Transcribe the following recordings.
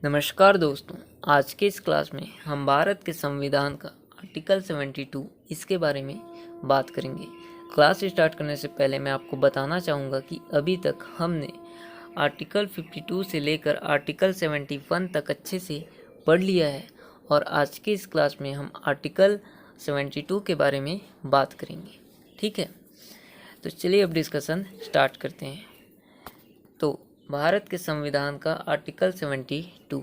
नमस्कार दोस्तों, आज के इस क्लास में हम भारत के संविधान का आर्टिकल 72 इसके बारे में बात करेंगे। क्लास स्टार्ट करने से पहले मैं आपको बताना चाहूँगा कि अभी तक हमने आर्टिकल 52 से लेकर आर्टिकल 71 तक अच्छे से पढ़ लिया है और आज के इस क्लास में हम आर्टिकल 72 के बारे में बात करेंगे। ठीक है, तो चलिए अब डिस्कशन स्टार्ट करते हैं। तो भारत के संविधान का आर्टिकल 72।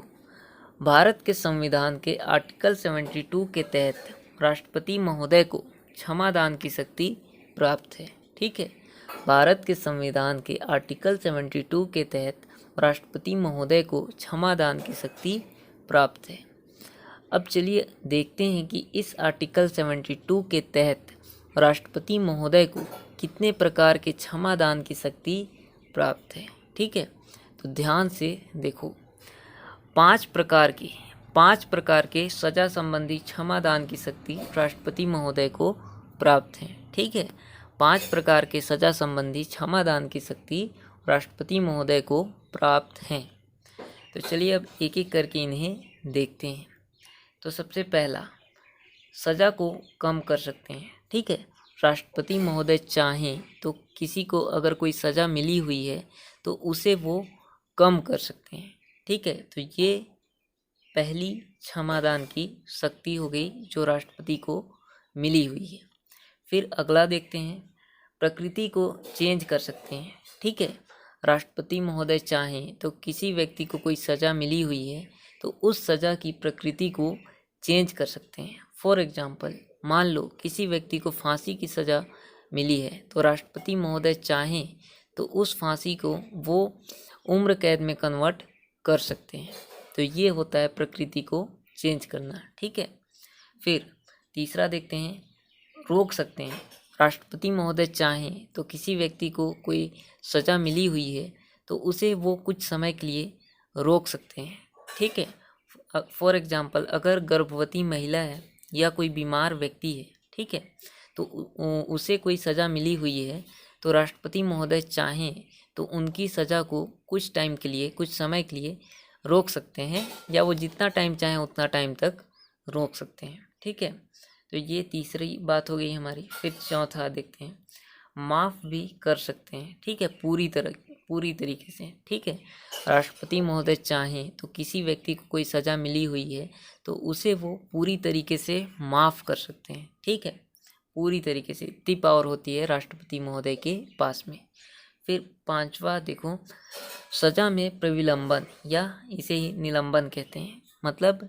भारत के संविधान के आर्टिकल 72 के तहत राष्ट्रपति महोदय को क्षमादान की शक्ति प्राप्त है। ठीक है, भारत के संविधान के आर्टिकल 72 के तहत राष्ट्रपति महोदय को क्षमादान की शक्ति प्राप्त है। अब चलिए देखते हैं कि इस आर्टिकल 72 के तहत राष्ट्रपति महोदय को कितने प्रकार के क्षमादान की शक्ति प्राप्त है। ठीक है, तो ध्यान से देखो, पांच प्रकार के सजा संबंधी क्षमादान की शक्ति राष्ट्रपति महोदय को प्राप्त है। ठीक है, 5 प्रकार के सजा संबंधी क्षमादान की शक्ति राष्ट्रपति महोदय को प्राप्त हैं। तो चलिए अब एक एक करके इन्हें देखते हैं। तो सबसे पहला, सजा को कम कर सकते हैं। ठीक है, राष्ट्रपति महोदय चाहें तो किसी को अगर कोई सज़ा मिली हुई है तो उसे वो कम कर सकते हैं। ठीक है, तो ये पहली क्षमादान की शक्ति हो गई जो राष्ट्रपति को मिली हुई है। फिर अगला देखते हैं, प्रकृति को चेंज कर सकते हैं। ठीक है, राष्ट्रपति महोदय चाहें तो किसी व्यक्ति को कोई सज़ा मिली हुई है तो उस सज़ा की प्रकृति को चेंज कर सकते हैं। फॉर एग्जाम्पल, मान लो किसी व्यक्ति को फांसी की सज़ा मिली है तो राष्ट्रपति महोदय चाहें तो उस फांसी को वो उम्र कैद में कन्वर्ट कर सकते हैं। तो ये होता है प्रकृति को चेंज करना। ठीक है, फिर तीसरा देखते हैं, रोक सकते हैं। राष्ट्रपति महोदय चाहें तो किसी व्यक्ति को कोई सज़ा मिली हुई है तो उसे वो कुछ समय के लिए रोक सकते हैं। ठीक है, फॉर एग्जाम्पल, अगर गर्भवती महिला है या कोई बीमार व्यक्ति है, ठीक है, तो उसे कोई सज़ा मिली हुई है तो राष्ट्रपति महोदय चाहें तो उनकी सज़ा को कुछ टाइम के लिए, कुछ समय के लिए रोक सकते हैं, या वो जितना टाइम चाहें उतना टाइम तक रोक सकते हैं। ठीक है, तो ये तीसरी बात हो गई हमारी। फिर चौथा देखते हैं, माफ़ भी कर सकते हैं। ठीक है, पूरी तरीके से। ठीक है, राष्ट्रपति महोदय चाहें तो किसी व्यक्ति को कोई सज़ा मिली हुई है तो उसे वो पूरी तरीके से माफ़ कर सकते हैं। ठीक है, पूरी तरीके से, इतनी पावर होती है राष्ट्रपति महोदय के पास में। फिर पांचवा देखो, सज़ा में प्रविलंबन या इसे ही निलंबन कहते हैं। मतलब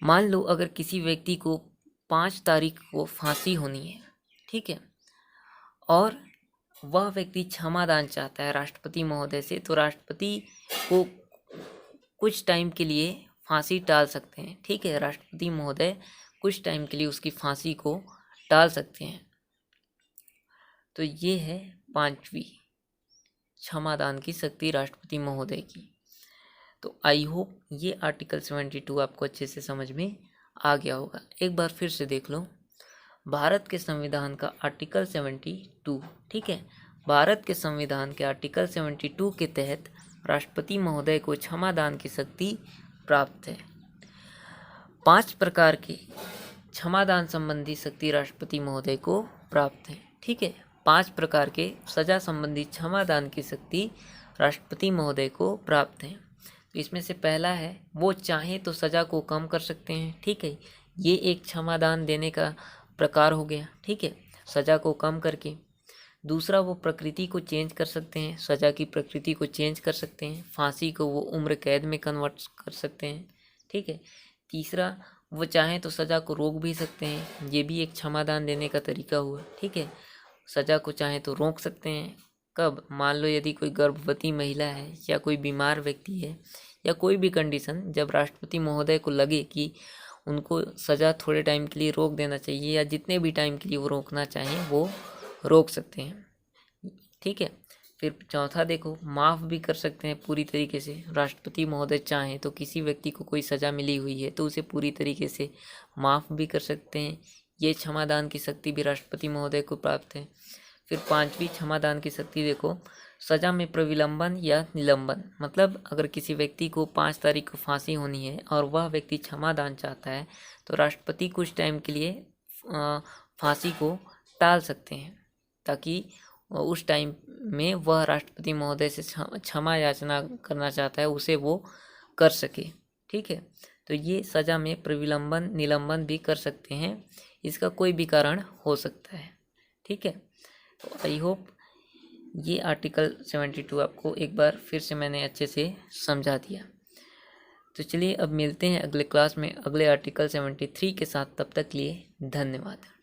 मान लो अगर किसी व्यक्ति को 5 तारीख को फांसी होनी है, ठीक है, और वह व्यक्ति क्षमादान चाहता है राष्ट्रपति महोदय से, तो राष्ट्रपति को कुछ टाइम के लिए फांसी टाल सकते हैं। ठीक है, राष्ट्रपति महोदय कुछ टाइम के लिए उसकी फांसी को टाल सकते हैं। तो ये है 5वीं क्षमादान की शक्ति राष्ट्रपति महोदय की। तो आई होप ये आर्टिकल 72 आपको अच्छे से समझ में आ गया होगा। एक बार फिर से देख लो, भारत के संविधान का आर्टिकल 72। ठीक है, भारत के संविधान के आर्टिकल 72 के तहत राष्ट्रपति महोदय को क्षमादान की शक्ति प्राप्त है। 5 प्रकार के क्षमादान संबंधी शक्ति राष्ट्रपति महोदय को प्राप्त है। ठीक है, 5 प्रकार के सजा संबंधी क्षमादान की शक्ति राष्ट्रपति महोदय को प्राप्त है। तो इसमें से पहला है, वो चाहें तो सज़ा को कम कर सकते हैं। ठीक है, ये एक क्षमादान देने का प्रकार हो गया। ठीक है, सज़ा को कम करके। दूसरा, वो प्रकृति को चेंज कर सकते हैं, सज़ा की प्रकृति को चेंज कर सकते हैं, फांसी को वो उम्र कैद में कन्वर्ट कर सकते हैं। ठीक है, तीसरा, वो चाहें तो सज़ा को रोक भी सकते हैं, ये भी एक क्षमादान देने का तरीका हुआ। ठीक है, सज़ा को चाहें तो रोक सकते हैं। कब? मान लो यदि कोई गर्भवती महिला है या कोई बीमार व्यक्ति है या कोई भी कंडीशन, जब राष्ट्रपति महोदय को लगे कि उनको सज़ा थोड़े टाइम के लिए रोक देना चाहिए या जितने भी टाइम के लिए वो रोकना चाहें वो रोक सकते हैं। ठीक है, फिर चौथा देखो, माफ़ भी कर सकते हैं पूरी तरीके से। राष्ट्रपति महोदय चाहें तो किसी व्यक्ति को कोई सज़ा मिली हुई है तो उसे पूरी तरीके से माफ़ भी कर सकते हैं। ये क्षमादान की शक्ति भी राष्ट्रपति महोदय को प्राप्त है। फिर 5वीं क्षमादान की शक्ति देखो, सजा में प्रविलंबन या निलंबन, मतलब अगर किसी व्यक्ति को 5 तारीख को फांसी होनी है और वह व्यक्ति क्षमादान चाहता है तो राष्ट्रपति कुछ टाइम के लिए फांसी को टाल सकते हैं, ताकि उस टाइम में वह राष्ट्रपति महोदय से क्षमा याचना करना चाहता है उसे वो कर सके। ठीक है, तो ये सजा में प्रविलंबन निलंबन भी कर सकते हैं, इसका कोई भी कारण हो सकता है। ठीक है, तो आई होप ये आर्टिकल 72 आपको एक बार फिर से मैंने अच्छे से समझा दिया। तो चलिए अब मिलते हैं अगले क्लास में अगले आर्टिकल 73 के साथ, तब तक के लिए धन्यवाद।